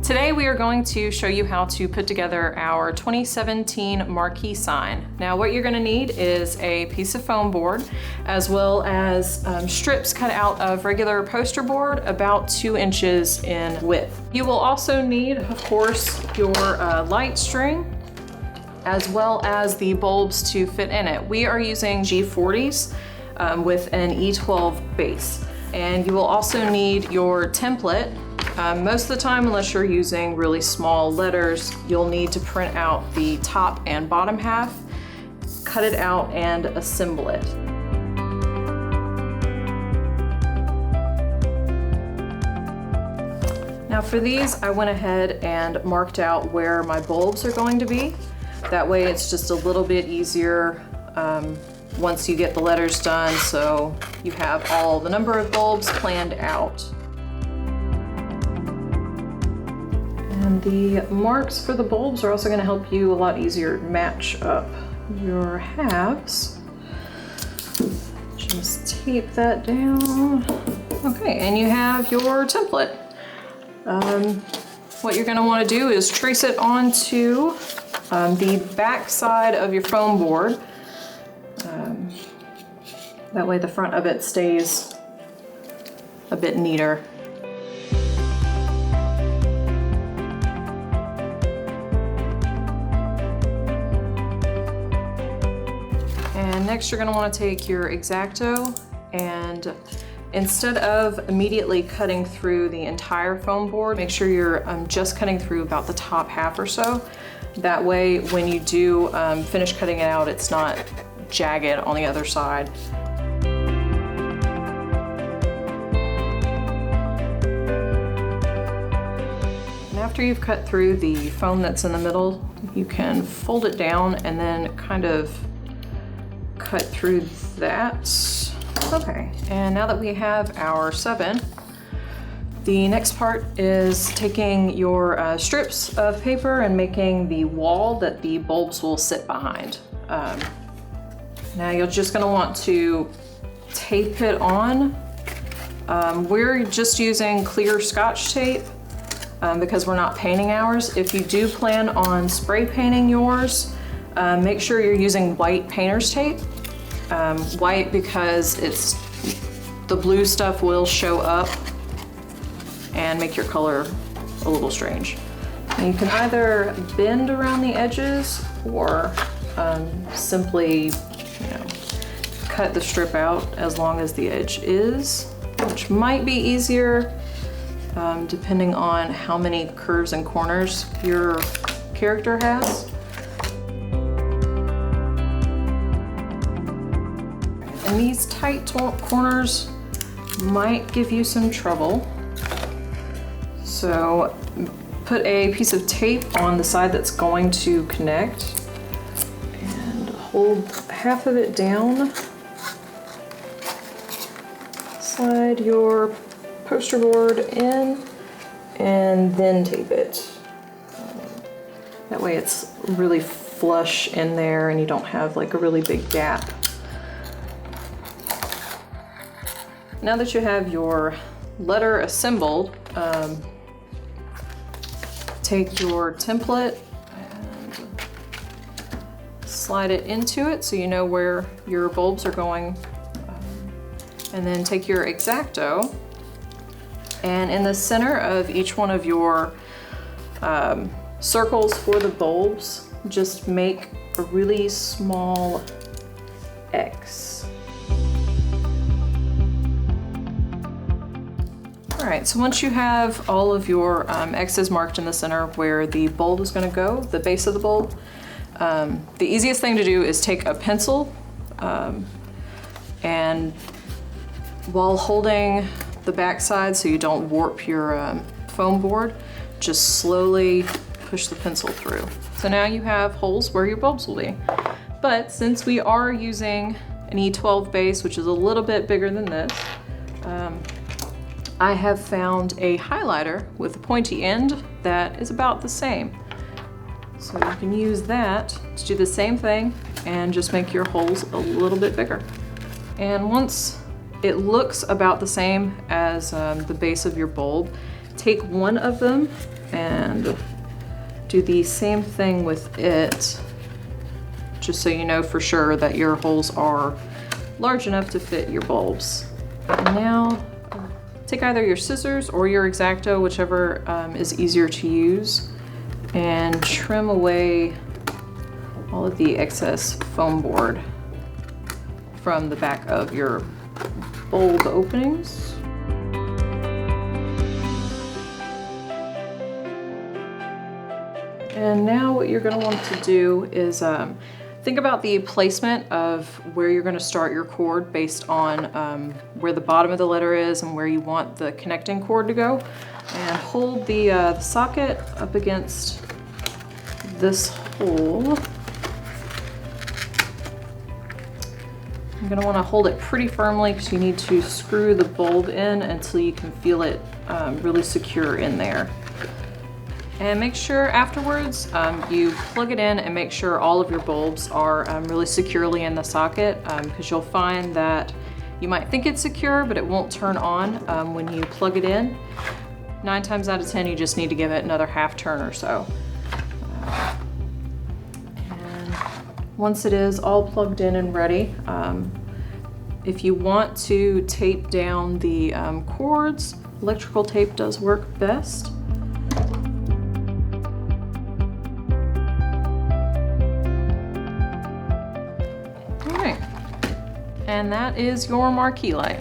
Today we are going to show you how to put together our 2017 marquee sign. Now what you're going to need is a piece of foam board as well as strips cut out of regular poster board about 2 inches in width. You will also need, of course, your light string as well as the bulbs to fit in it. We are using G40s with an E12 base. And you will also need your template. Most of the time, unless you're using really small letters, you'll need to print out the top and bottom half, cut it out, and assemble it. Now for these, I went ahead and marked out where my bulbs are going to be. That way it's just a little bit easier once you get the letters done, so you have all the number of bulbs planned out. And the marks for the bulbs are also going to help you a lot easier match up your halves. Just tape that down. Okay, and you have your template. What you're going to want to do is trace it onto the back side of your foam board. That way the front of it stays a bit neater. And next you're going to want to take your X-Acto, and instead of immediately cutting through the entire foam board, make sure you're just cutting through about the top half or so. That way when you do finish cutting it out, it's not jagged on the other side. And after you've cut through the foam that's in the middle, you can fold it down and then kind of cut through that. Okay, and now that we have our 7, the next part is taking your strips of paper and making the wall that the bulbs will sit behind. Now you're just going to want to tape it on. We're just using clear Scotch tape because we're not painting ours. If you do plan on spray painting yours, make sure you're using white painter's tape. White because the blue stuff will show up and make your color a little strange. And you can either bend around the edges or simply, cut the strip out as long as the edge is, which might be easier depending on how many curves and corners your character has. And these tight corners might give you some trouble. So put a piece of tape on the side that's going to connect and hold half of it down. Slide your poster board in and then tape it. That way it's really flush in there and you don't have like a really big gap. Now that you have your letter assembled, take your template and slide it into it so you know where your bulbs are going. And then take your X-Acto, and in the center of each one of your circles for the bulbs, just make a really small X. Alright, so once you have all of your X's marked in the center where the bulb is going to go, the base of the bulb, the easiest thing to do is take a pencil and while holding the back side so you don't warp your foam board, just slowly push the pencil through. So now you have holes where your bulbs will be. But since we are using an E12 base, which is a little bit bigger than this, I have found a highlighter with a pointy end that is about the same. So you can use that to do the same thing and just make your holes a little bit bigger. And once it looks about the same as the base of your bulb, take one of them and do the same thing with it, just so you know for sure that your holes are large enough to fit your bulbs. And now take either your scissors or your X-Acto, whichever is easier to use, and trim away all of the excess foam board from the back of your bulb openings. And now what you're going to want to do is think about the placement of where you're going to start your cord based on where the bottom of the letter is and where you want the connecting cord to go. And hold the socket up against this hole. You're going to want to hold it pretty firmly because you need to screw the bulb in until you can feel it really secure in there. And make sure afterwards you plug it in and make sure all of your bulbs are really securely in the socket, because you'll find that you might think it's secure, but it won't turn on when you plug it in. 9 times out of 10, you just need to give it another half turn or so. And once it is all plugged in and ready, if you want to tape down the cords, electrical tape does work best. And that is your marquee light.